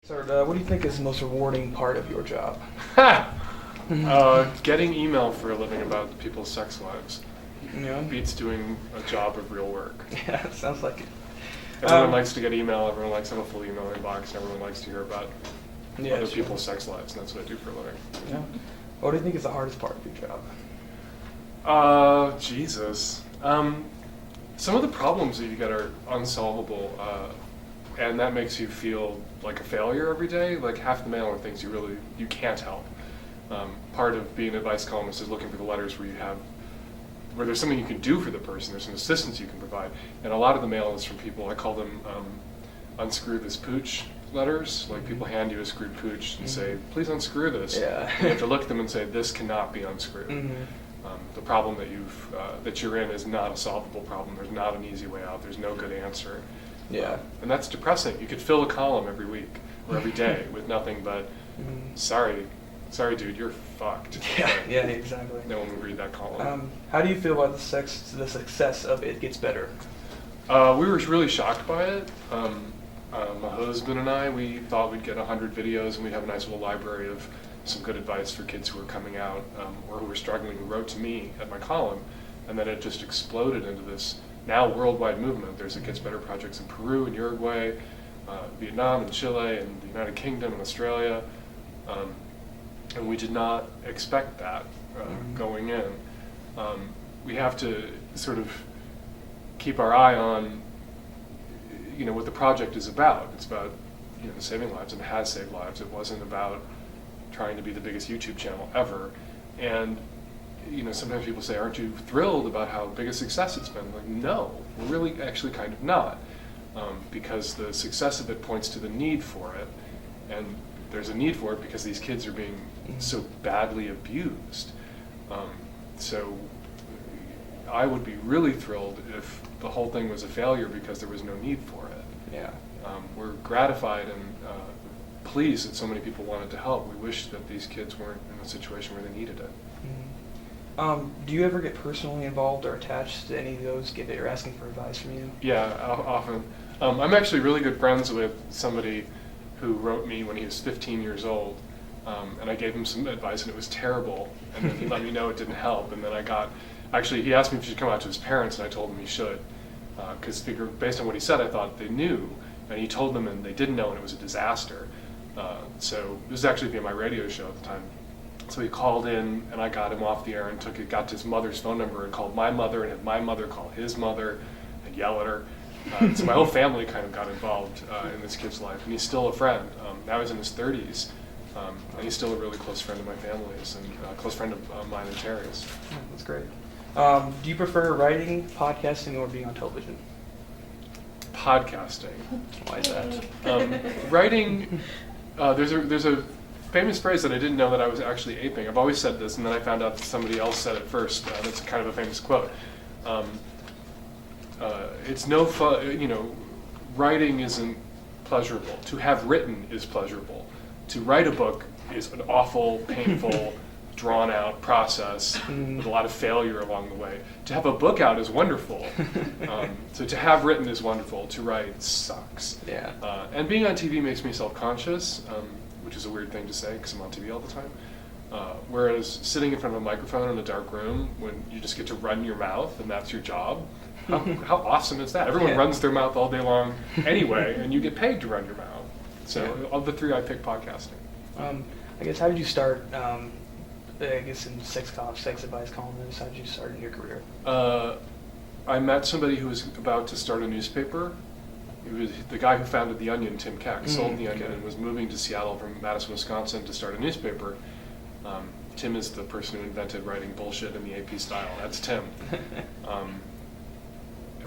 So, what do you think is the most rewarding part of your job? Getting email for a living about people's sex lives Yeah. beats doing a job of real work. Yeah, it sounds like it. Everyone likes to get email, everyone likes to have a full email inbox, and everyone likes to hear about other sure. people's sex lives, and that's what I do for a living. Yeah. What do you think is the hardest part of your job? Jesus. Some of the problems that you get are unsolvable, and that makes you feel like a failure every day. Like half the mail are things you can't help. Part of being an advice columnist is looking for the letters where there's something you can do for the person, there's some assistance you can provide. And a lot of the mail is from people, I call them unscrew this pooch letters. Like people hand you a screwed pooch and say, please unscrew this. Yeah. And you have to look at them and say, this cannot be unscrewed. The problem that you're in is not a solvable problem. There's not an easy way out. There's no good answer. Yeah. And that's depressing. You could fill a column every week or every day with nothing but, sorry dude, you're fucked. Yeah, exactly. No one would read that column. How do you feel about the success of It Gets Better? We were really shocked by it. My husband and I, we thought we'd get 100 videos and we'd have a nice little library of some good advice for kids who were coming out or who were struggling, who wrote to me at my column, and then it just exploded into this now worldwide movement. There's It Gets Better projects in Peru and Uruguay, Vietnam and Chile and the United Kingdom and Australia, and we did not expect that going in. We have to sort of keep our eye on what the project is about. It's about saving lives, and it has saved lives. It wasn't about trying to be the biggest YouTube channel ever. And sometimes people say, aren't you thrilled about how big a success it's been? Like, no, we're really actually kind of not, because the success of it points to the need for it, and there's a need for it because these kids are being so badly abused. So I would be really thrilled if the whole thing was a failure because there was no need for it. Yeah. We're gratified and pleased that so many people wanted to help. We wish that these kids weren't in a situation where they needed it. Do you ever get personally involved or attached to any of those that are asking for advice from you? Yeah, often. I'm actually really good friends with somebody who wrote me when he was 15 years old, and I gave him some advice and it was terrible, and then he let me know it didn't help, and then he asked me if he should come out to his parents, and I told him he should, because based on what he said, I thought they knew, and he told them and they didn't know, and it was a disaster. So this was actually via my radio show at the time. So he called in, and I got him off the air and got his mother's phone number and called my mother, and had my mother call his mother and yell at her. So my whole family kind of got involved in this kid's life, and he's still a friend. Now he's in his 30s, and he's still a really close friend of my family's and a close friend of mine and Terry's. Yeah, that's great. Do you prefer writing, podcasting, or being on television? Podcasting. Why is that? Writing, there's a famous phrase that I didn't know that I was actually aping. I've always said this, and then I found out that somebody else said it first. That's kind of a famous quote. It's no fun, writing isn't pleasurable. To have written is pleasurable. To write a book is an awful, painful, drawn-out process with a lot of failure along the way. To have a book out is wonderful. So to have written is wonderful. To write sucks. Yeah. And being on TV makes me self-conscious, which is a weird thing to say because I'm on TV all the time. Whereas sitting in front of a microphone in a dark room when you just get to run your mouth and that's your job, how awesome is that? Everyone runs their mouth all day long anyway, and you get paid to run your mouth. So of the three, I pick podcasting. I guess how did you start? In sex advice columnist. How did you start in your career? I met somebody who was about to start a newspaper. It was the guy who founded The Onion, Tim Keck, sold The Onion and was moving to Seattle from Madison, Wisconsin to start a newspaper. Tim is the person who invented writing bullshit in the AP style. That's Tim.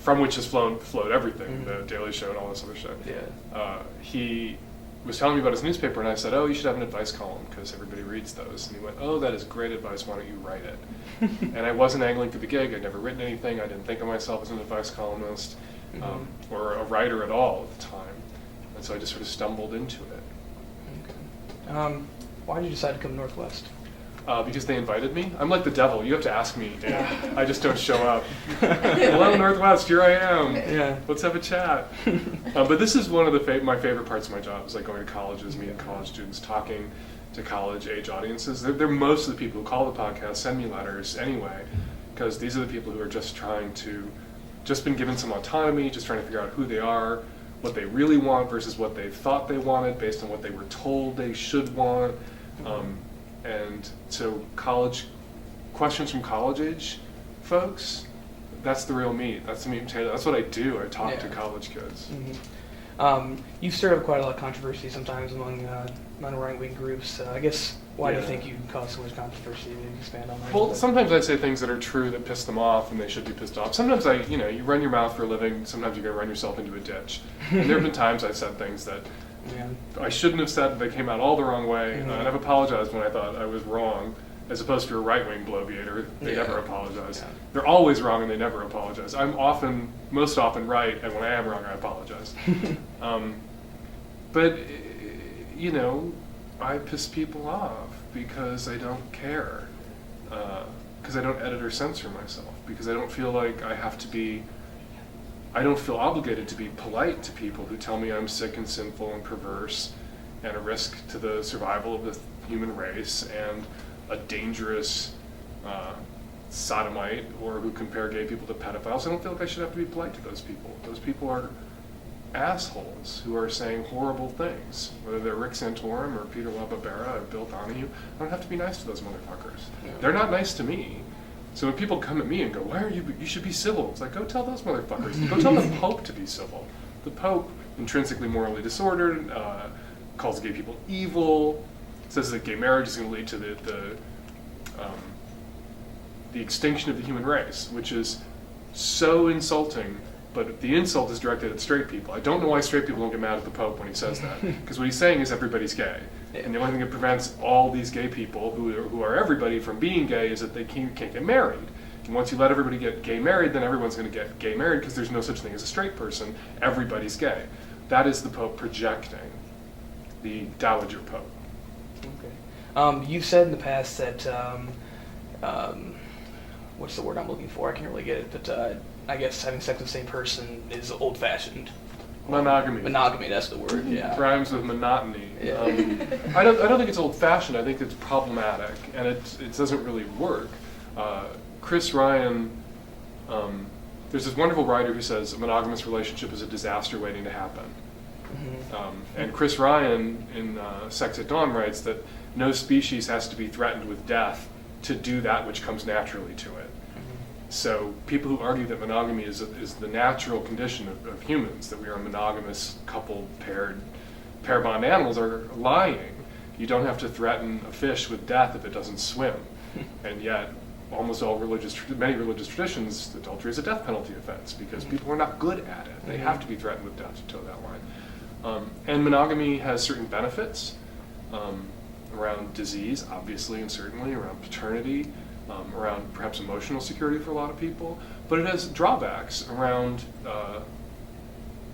From which has flowed everything, The Daily Show and all this other shit. Yeah. He was telling me about his newspaper, and I said, oh, you should have an advice column, because everybody reads those. And he went, oh, that is great advice, why don't you write it? And I wasn't angling for the gig, I'd never written anything, I didn't think of myself as an advice columnist, or a writer at all at the time. And so I just sort of stumbled into it. Okay. Why did you decide to come Northwest? because they invited me. I'm like the devil. You have to ask me. And I just don't show up. Hello, Northwest. Here I am. Yeah. Let's have a chat. But this is one of my favorite parts of my job, is like going to colleges, meeting college students, talking to college-age audiences. They're most of the people who call the podcast, send me letters anyway, because these are the people who are just been given some autonomy, just trying to figure out who they are, what they really want versus what they thought they wanted based on what they were told they should want. And so questions from college-age folks, that's the real meat. That's the meat and potato. That's what I do. I talk to college kids. Mm-hmm. You stir up quite a lot of controversy sometimes among right-wing groups. I guess, why do you think you cause so much controversy? Maybe expand on that. Well, sometimes I say things that are true that piss them off, and they should be pissed off. Sometimes you run your mouth for a living. Sometimes you're going to run yourself into a ditch. And there have been times I've said things that I shouldn't have said. They came out all the wrong way, and I've apologized when I thought I was wrong. As opposed to a right-wing bloviator, they never apologize. Yeah. They're always wrong and they never apologize. I'm most often right, and when I am wrong, I apologize. But, I piss people off because I don't care. Because I don't edit or censor myself. Because I don't feel like I don't feel obligated to be polite to people who tell me I'm sick and sinful and perverse and a risk to the survival of the human race and a dangerous sodomite, or who compare gay people to pedophiles. I don't feel like I should have to be polite to those people. Those people are assholes who are saying horrible things. Whether they're Rick Santorum or Peter LaBarbera or Bill Donahue, I don't have to be nice to those motherfuckers. Yeah. They're not nice to me. So when people come at me and go, why are you should be civil, it's like, go tell those motherfuckers. Go tell the Pope to be civil. The Pope, intrinsically morally disordered, calls gay people evil, says that gay marriage is going to lead to the extinction of the human race, which is so insulting, but the insult is directed at straight people. I don't know why straight people don't get mad at the Pope when he says that, because what he's saying is everybody's gay. And the only thing that prevents all these gay people, who are everybody, from being gay is that they can't get married. And once you let everybody get gay married, then everyone's going to get gay married, because there's no such thing as a straight person. Everybody's gay. That is the Pope projecting, the Dowager Pope. Okay. You've said in the past that, what's the word I'm looking for? I can't really get it, but I guess having sex with the same person is old-fashioned. Monogamy. Monogamy, that's the word, yeah. Rhymes with monotony. Yeah. I don't think it's old-fashioned. I think it's problematic, and it doesn't really work. Chris Ryan, there's this wonderful writer who says a monogamous relationship is a disaster waiting to happen. Mm-hmm. And Chris Ryan in Sex at Dawn writes that no species has to be threatened with death to do that which comes naturally to it. Mm-hmm. So people who argue that monogamy is the natural condition of humans, that we are monogamous, coupled, pair bond animals, are lying. You don't have to threaten a fish with death if it doesn't swim. And yet, almost many religious traditions, adultery is a death penalty offense because people are not good at it. They have to be threatened with death to toe that line. And monogamy has certain benefits around disease, obviously and certainly, around paternity, around perhaps emotional security for a lot of people, but it has drawbacks around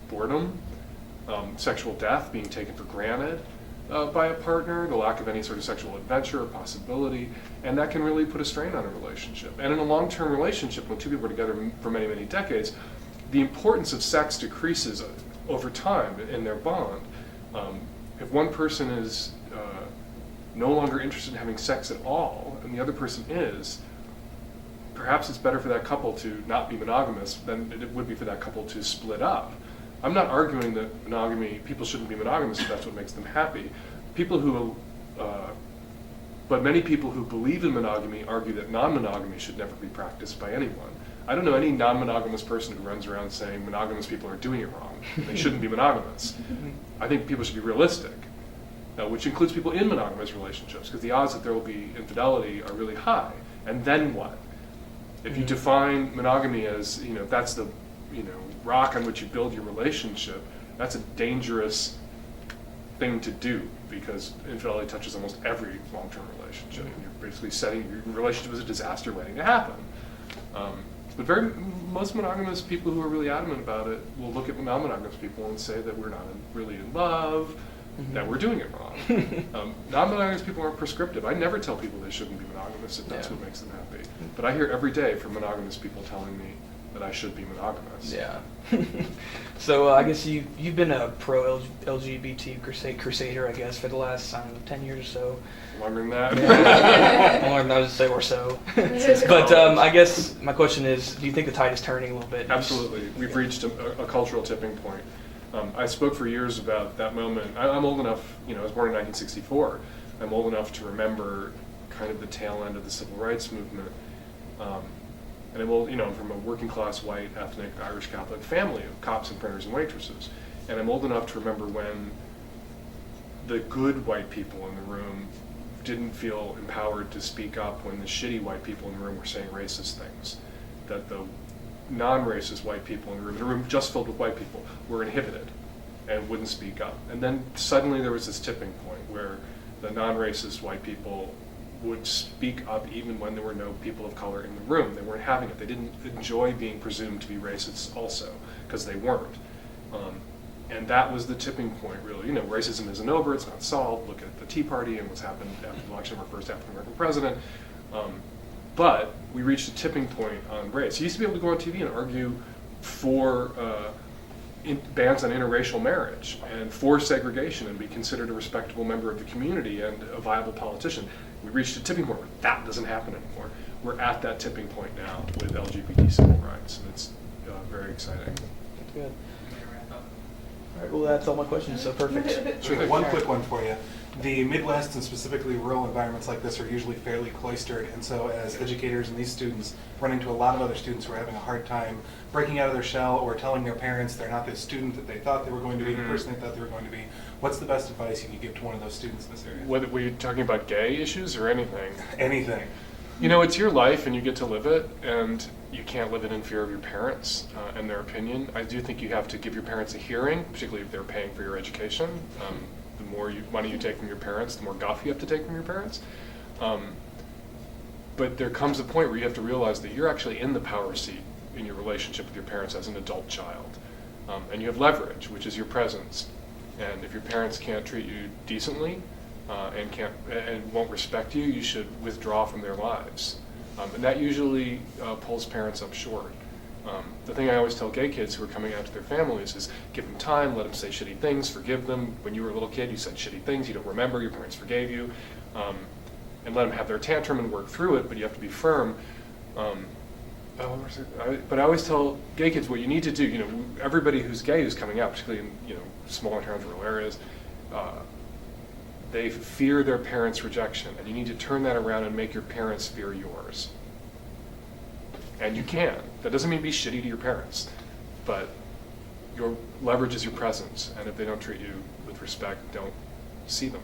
boredom, sexual death, being taken for granted by a partner, the lack of any sort of sexual adventure or possibility, and that can really put a strain on a relationship. And in a long-term relationship, when two people are together for many, many decades, the importance of sex decreases over time in their bond. If one person is no longer interested in having sex at all, and the other person is, perhaps it's better for that couple to not be monogamous than it would be for that couple to split up. I'm not arguing that people shouldn't be monogamous if that's what makes them happy. But many people who believe in monogamy argue that non-monogamy should never be practiced by anyone. I don't know any non-monogamous person who runs around saying monogamous people are doing it wrong. They shouldn't be monogamous. I think people should be realistic, which includes people in monogamous relationships, because the odds that there will be infidelity are really high. And then what? If you define monogamy as, that's the, rock on which you build your relationship, that's a dangerous thing to do, because infidelity touches almost every long-term relationship. And you're basically setting your relationship as a disaster waiting to happen. But most monogamous people who are really adamant about it will look at non-monogamous people and say that we're not really in love, that we're doing it wrong. Non-monogamous people aren't prescriptive. I never tell people they shouldn't be monogamous if that's what makes them happy. But I hear every day from monogamous people telling me that I should be monogamous. Yeah. So I guess you've been a pro-LGBT crusader, I guess, for the last 10 years or so. Longer than that. Longer than I would say, or so. But I guess my question is, do you think the tide is turning a little bit? Absolutely. We've reached a cultural tipping point. I spoke for years about that moment. I'm old enough, I was born in 1964. I'm old enough to remember kind of the tail end of the civil rights movement. And I'm from a working class, white, ethnic, Irish Catholic family of cops and printers and waitresses. And I'm old enough to remember when the good white people in the room didn't feel empowered to speak up when the shitty white people in the room were saying racist things. That the non-racist white people in the room just filled with white people, were inhibited and wouldn't speak up. And then suddenly there was this tipping point where the non-racist white people would speak up even when there were no people of color in the room. They weren't having it. They didn't enjoy being presumed to be racist also, because they weren't. And that was the tipping point, really. Racism isn't over, it's not solved. Look at the Tea Party and what's happened after the election of our first African-American president. But we reached a tipping point on race. You used to be able to go on TV and argue for bans on interracial marriage and for segregation and be considered a respectable member of the community and a viable politician. We reached a tipping point where that doesn't happen anymore. We're at that tipping point now with LGBT civil rights, and it's very exciting. That's good. All right, well, that's all my questions, so perfect. Sure, one quick one for you. The Midwest and specifically rural environments like this are usually fairly cloistered, and so as educators and these students run into a lot of other students who are having a hard time breaking out of their shell or telling their parents they're not the student that they thought they were going to be, the person they thought they were going to be, what's the best advice you can give to one of those students in this area? Were you talking about gay issues or anything? Anything. It's your life and you get to live it, and you can't live it in fear of your parents and their opinion. I do think you have to give your parents a hearing, particularly if they're paying for your education. The more money you take from your parents, the more guff you have to take from your parents. But there comes a point where you have to realize that you're actually in the power seat in your relationship with your parents as an adult child. And you have leverage, which is your presence. And if your parents can't treat you decently and won't respect you, you should withdraw from their lives. And that usually pulls parents up short. The thing I always tell gay kids who are coming out to their families is give them time, let them say shitty things, forgive them. When you were a little kid, you said shitty things, you don't remember, your parents forgave you. And let them have their tantrum and work through it, but you have to be firm. But I always tell gay kids what you need to do. Everybody who's gay who's coming out, particularly in smaller towns, rural areas, they fear their parents' rejection, and you need to turn that around and make your parents fear yours. And you can. That doesn't mean be shitty to your parents, but your leverage is your presence, and if they don't treat you with respect, don't see them.